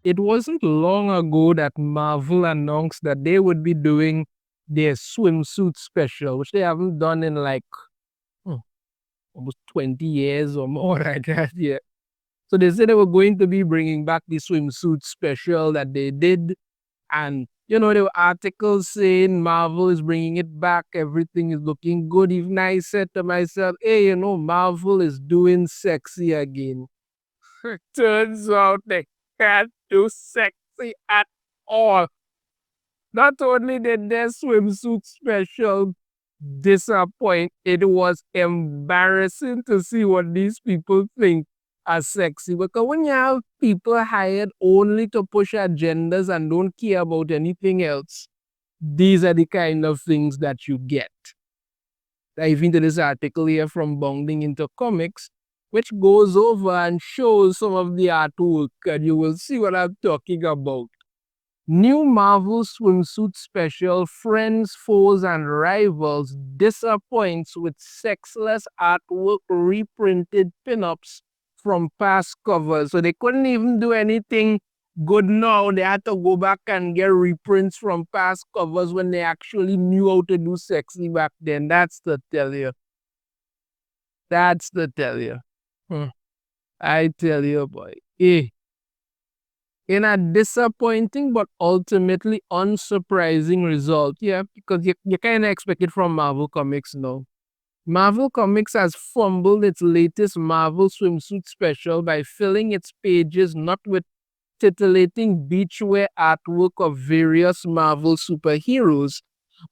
it wasn't long ago that Marvel announced that they would be doing their swimsuit special, which they haven't done in like hmm, almost 20 years or more like that. Yeah. So they said they were going to be bringing back the swimsuit special that they did. And, there were articles saying Marvel is bringing it back. Everything is looking good. Even I said to myself, hey, Marvel is doing sexy again. Turns out they can't do sexy at all. Not only did their swimsuit special disappoint, it was embarrassing to see what these people think are sexy. Because when you have people hired only to push agendas and don't care about anything else, these are the kind of things that you get. Dive into this article here from Bounding into Comics, which goes over and shows some of the artwork, and you will see what I'm talking about. New Marvel swimsuit special Friends, Foes, and Rivals disappoints with sexless artwork reprinted pinups from past covers. So they couldn't even do anything good now. They had to go back and get reprints from past covers when they actually knew how to do sexy back then. That's the tell you. That's the tell you. I tell you, boy. In a disappointing but ultimately unsurprising result. Yeah, because you kind of expect it from Marvel Comics now. Marvel Comics has fumbled its latest Marvel swimsuit special by filling its pages not with titillating beachwear artwork of various Marvel superheroes,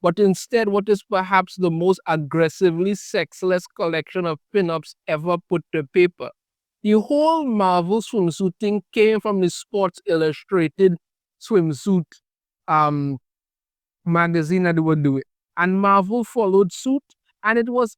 but instead what is perhaps the most aggressively sexless collection of pinups ever put to paper. The whole Marvel swimsuit thing came from the Sports Illustrated swimsuit um, magazine that they were doing. And Marvel followed suit, and it was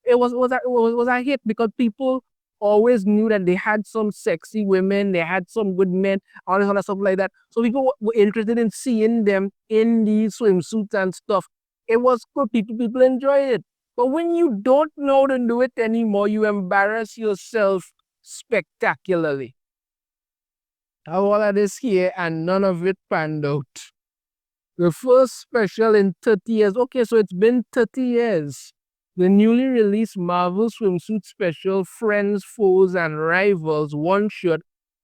a hit because people always knew that they had some sexy women, they had some good men, all this other stuff like that. So people were interested in seeing them in these swimsuits and stuff. It was good. People enjoyed it. But when you don't know how to do it anymore, you embarrass yourself spectacularly. All of this here and none of it panned out. The first special in 30 years. Okay, so it's been 30 years. The newly released Marvel swimsuit special, Friends, Foes, and Rivals one shot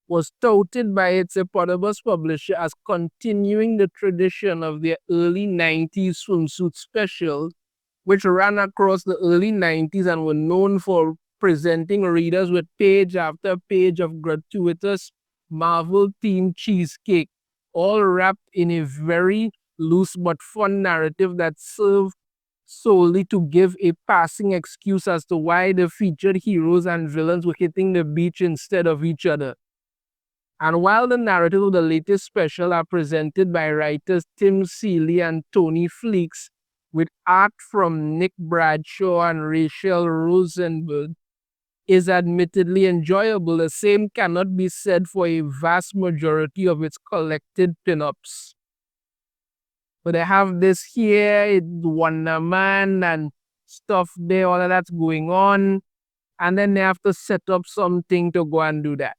was touted by its eponymous publisher as continuing the tradition of their early 90s swimsuit specials, which ran across the early 90s and were known for presenting readers with page after page of gratuitous Marvel-themed cheesecake, all wrapped in a very loose but fun narrative that served solely to give a passing excuse as to why the featured heroes and villains were hitting the beach instead of each other. And while the narrative of the latest special are presented by writers Tim Seeley and Tony Fleeks, with art from Nick Bradshaw and Rachel Rosenberg, is admittedly enjoyable, the same cannot be said for a vast majority of its collected pinups. But they have this here, Wonder Man and stuff there, all of that's going on. And then they have to set up something to go and do that.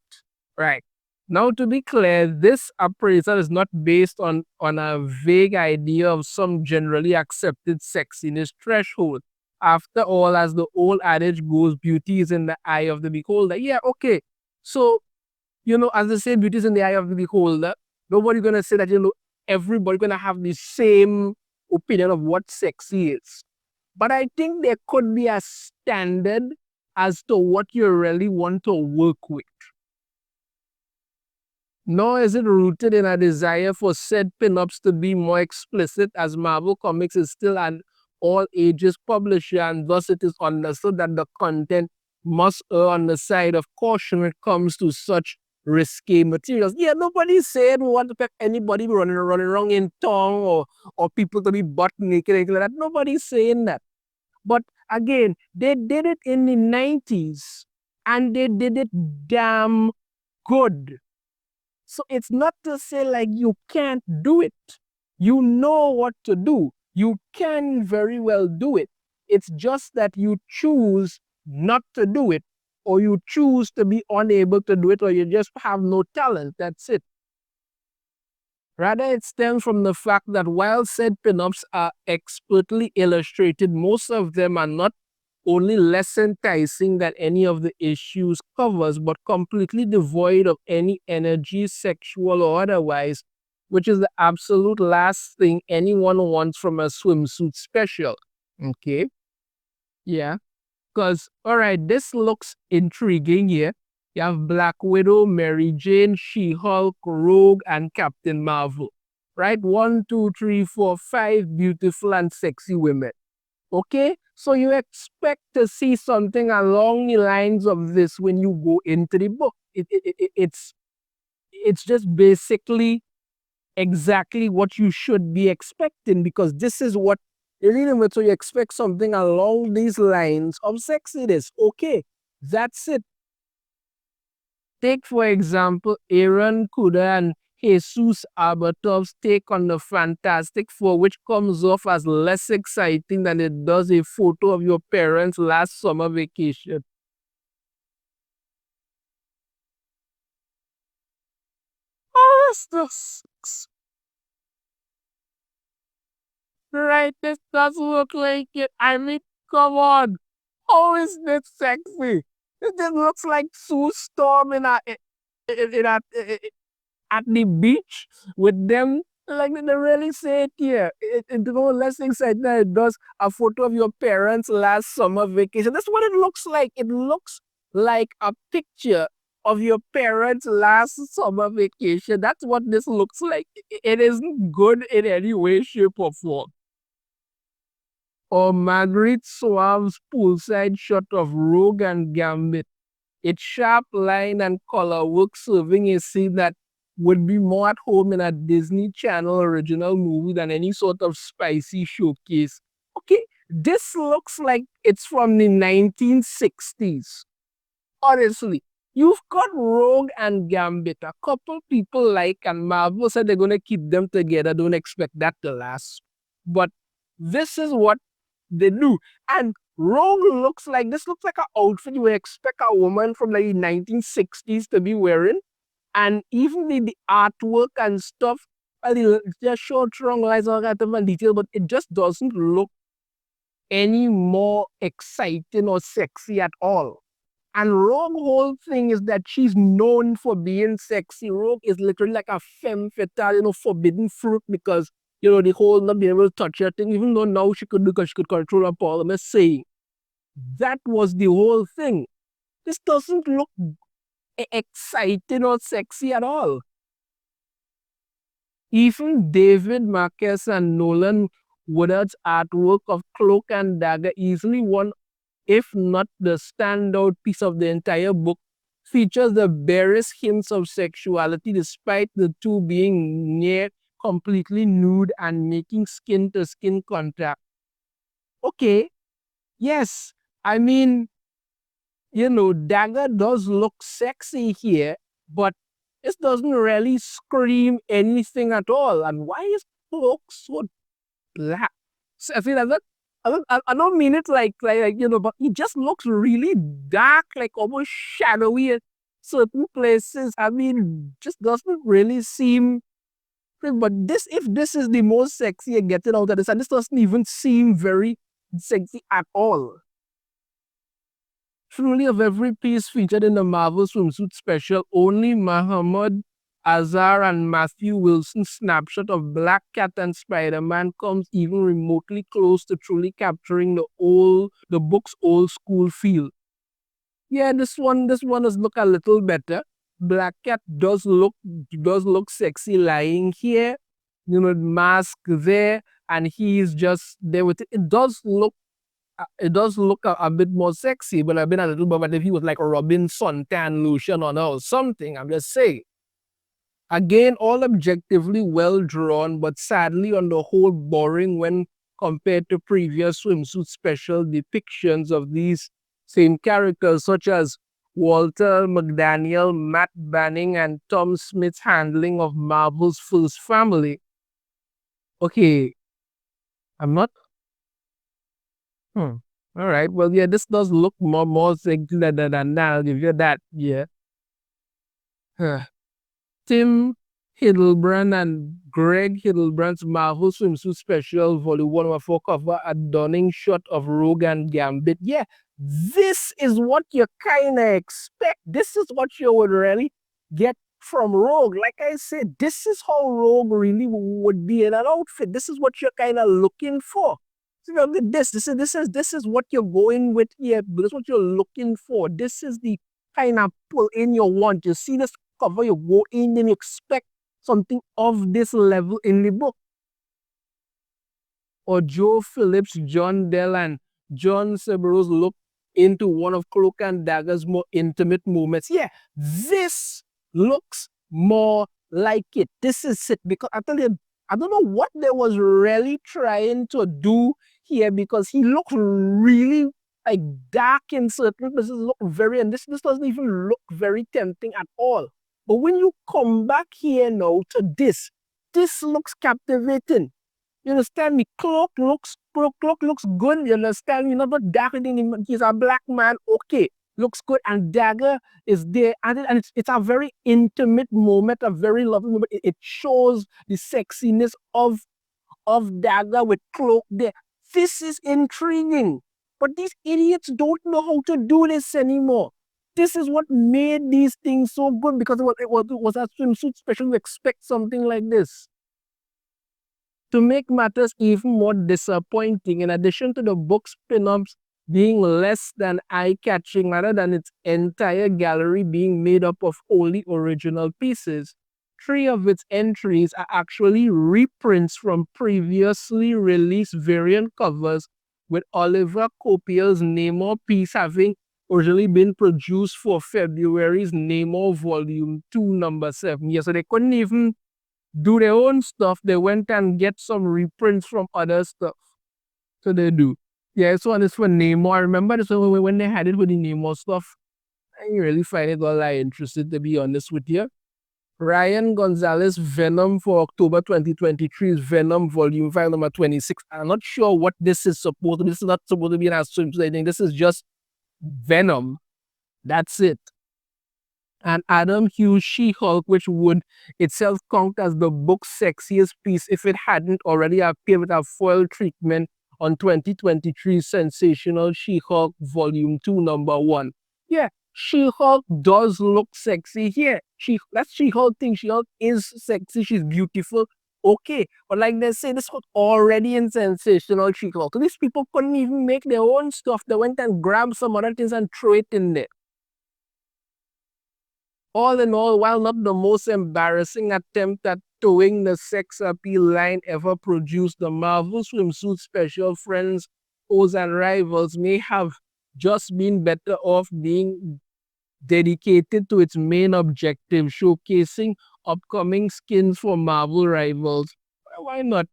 Right. Now, to be clear, this appraisal is not based on a vague idea of some generally accepted sexiness threshold. After all, as the old adage goes, beauty is in the eye of the beholder. Yeah, okay. So, as they say, beauty is in the eye of the beholder. Nobody's going to say that, everybody's going to have the same opinion of what sexy is. But I think there could be a standard as to what you really want to work with. Nor is it rooted in a desire for said pinups to be more explicit, as Marvel Comics is still an all-ages publisher, and thus it is understood that the content must err on the side of caution when it comes to such risque materials. Yeah, nobody's saying we want to pick anybody running around in tongue or people to be butt naked, anything like that. Nobody's saying that. But again, they did it in the 90s, and they did it damn good. So it's not to say like you can't do it. You know what to do. You can very well do it. It's just that you choose not to do it, or you choose to be unable to do it, or you just have no talent. That's it. Rather, it stems from the fact that while said pinups are expertly illustrated, most of them are not only less enticing than any of the issues covers, but completely devoid of any energy, sexual or otherwise, which is the absolute last thing anyone wants from a swimsuit special. Okay? Yeah. Because, all right, this looks intriguing here. You have Black Widow, Mary Jane, She Hulk, Rogue, and Captain Marvel. Right? One, two, three, four, five beautiful and sexy women. Okay? So you expect to see something along the lines of this when you go into the book. It's just basically exactly what you should be expecting because this is what you're reading with. So you expect something along these lines of sexiness. Okay, that's it. Take, for example, Aaron Kuda and Jesus Abertov's take on the Fantastic Four, which comes off as less exciting than it does a photo of your parents' last summer vacation. Oh, it's just right. This does look like it. I mean, come on. How is this sexy? It just looks like Sue Storm at the beach with them. Like they really say it here. It no less exciting than it does a photo of your parents' last summer vacation. That's what it looks like. It looks like a picture of your parents' last summer vacation. That's what this looks like. It isn't good in any way, shape, or form. Or Marguerite Suave's poolside shot of Rogue and Gambit. Its sharp line and color work serving a scene that would be more at home in a Disney Channel original movie than any sort of spicy showcase. Okay, this looks like it's from the 1960s. Honestly, you've got Rogue and Gambit, a couple people like, and Marvel said they're going to keep them together. Don't expect that to last. But this is what they do. And Rogue looks like an outfit you would expect a woman from like the 1960s to be wearing. And even the artwork and stuff, well, just short, strong lines, all that different detail, but it just doesn't look any more exciting or sexy at all. And Rogue whole thing is that she's known for being sexy. Rogue is literally like a femme fatale, forbidden fruit because, the whole not being able to touch her thing, even though now she could because she could control her ball. I'm just saying, that was the whole thing. This doesn't look exciting or sexy at all. Even David Marquez and Nolan Woodard's artwork of Cloak and Dagger, easily one if not the standout piece of the entire book, features the barest hints of sexuality despite the two being near completely nude and making skin to skin contact. Okay, yes, I mean, Dagger does look sexy here, but it doesn't really scream anything at all. And why is Cloak so black? So I feel like that. I don't mean it but he just looks really dark, like almost shadowy at certain places. I mean, just doesn't really seem. But if this is the most sexy you're getting out of this, and this doesn't even seem very sexy at all. Truly, of every piece featured in the Marvel swimsuit special, only Muhammad Azhar and Matthew Wilson's snapshot of Black Cat and Spider-Man comes even remotely close to truly capturing the book's old school feel. Yeah, this one does look a little better. Black Cat does look sexy lying here, mask there, and he's just there with it. It does look a bit more sexy, but I've been a little bit, but if he was like a Robin suntan lotion on her or something, I'm just saying. Again, all objectively well drawn, but sadly on the whole boring when compared to previous swimsuit special depictions of these same characters, such as Walter McDaniel, Matt Banning, and Tom Smith's handling of Marvel's first family. Okay, I'm not. Hmm. All right. Well, yeah, this does look more sexy than that. I'll give you that. Yeah. Tim Hiddlebrand and Greg Hiddlebrand's Marvel Swimsuit Special Volume 1 of 4 cover a stunning shot of Rogue and Gambit. Yeah, this is what you kind of expect. This is what you would really get from Rogue. Like I said, this is how Rogue really would be in an outfit. This is what you're kind of looking for. So look at this is what you're going with here. This is what you're looking for. This is the kind of pull in you want. You see this cover, you go in and you expect something of this level in the book. Or Joe Phillips, John Dell, and John Cerberus look into one of Cloak and Dagger's more intimate moments. Yeah, this looks more like it. This is it. Because I tell you, I don't know what they was really trying to do here because he looked really like dark in certain places, look very, and this doesn't even look very tempting at all. But when you come back here now to this looks captivating. You understand me? Cloak looks good. You understand me? Not darker than him. He's a black man. Okay, looks good. And Dagger is there, and it's a very intimate moment, a very lovely moment. It shows the sexiness of Dagger with Cloak there. This is intriguing. But these idiots don't know how to do this anymore. This is what made these things so good because it was a swimsuit special. You expect something like this. To make matters even more disappointing, in addition to the book's pinups being less than eye-catching rather than its entire gallery being made up of only original pieces, 3 of its entries are actually reprints from previously released variant covers, with Oliver Copiel's Namor piece having originally been produced for February's Namor Volume 2, number 7. Yeah, so they couldn't even do their own stuff. They went and get some reprints from other stuff. So they do. Yeah, this one is for Namor. I remember this one when they had it with the Namor stuff. I didn't really find it all that interested, to be honest with you. Ryan Gonzalez Venom for October 2023 is Venom Volume 5, number 26. I'm not sure what this is supposed to be. This is not supposed to be an swimsuit. I think this is just Venom. That's it. And Adam Hughes She-Hulk, which would itself count as the book's sexiest piece if it hadn't already appeared with a foil treatment on 2023's sensational She-Hulk Volume 2, number 1. Yeah, She-Hulk does look sexy here. That's She-Hulk thing. She-Hulk is sexy. She's beautiful. Okay, but like they say, this was already in sensational She-Hulk. So these people couldn't even make their own stuff. They went and grabbed some other things and threw it in there. All in all, while not the most embarrassing attempt at towing the sex appeal line ever produced, the Marvel Swimsuit Special Friends, Foes, and Rivals may have just been better off being dedicated to its main objective, showcasing upcoming skins for Marvel rivals. Why not?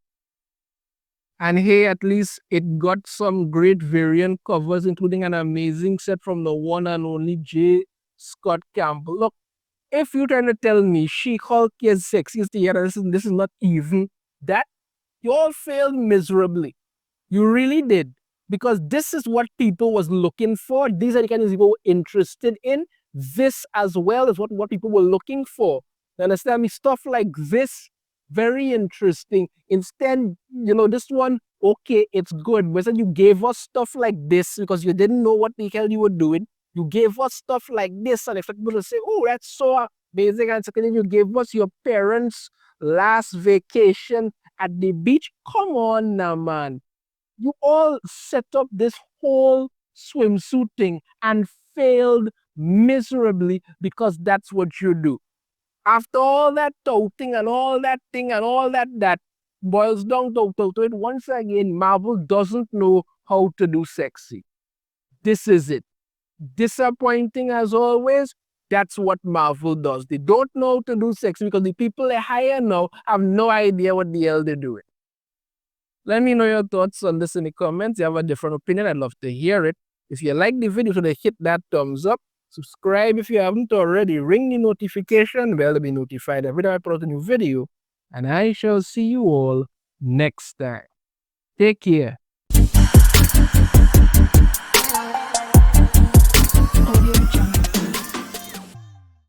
And hey, at least it got some great variant covers, including an amazing set from the one and only J. Scott Campbell. Look, if you're trying to tell me She-Hulk is sexiest yet, this is not even that, you all failed miserably. You really did. Because this is what people was looking for. These are the kind of people were interested in. This as well is what people were looking for. You understand me? Stuff like this, very interesting. Instead, this one, okay, it's good. But you gave us stuff like this because you didn't know what the hell you were doing. You gave us stuff like this and expect people to say, oh, that's so amazing. And secondly, you gave us your parents' last vacation at the beach. Come on now, man. You all set up this whole swimsuit thing and failed miserably because that's what you do. After all that touting and all that thing and all that boils down to it once again, Marvel doesn't know how to do sexy. This is it. Disappointing as always. That's what Marvel does. They don't know how to do sexy because the people they hire now have no idea what the hell they're doing. Let me know your thoughts on this in the comments. If you have a different opinion, I'd love to hear it. If you like the video, so hit that thumbs up. Subscribe if you haven't already. Ring the notification bell to be notified every time I put out a new video. And I shall see you all next time. Take care.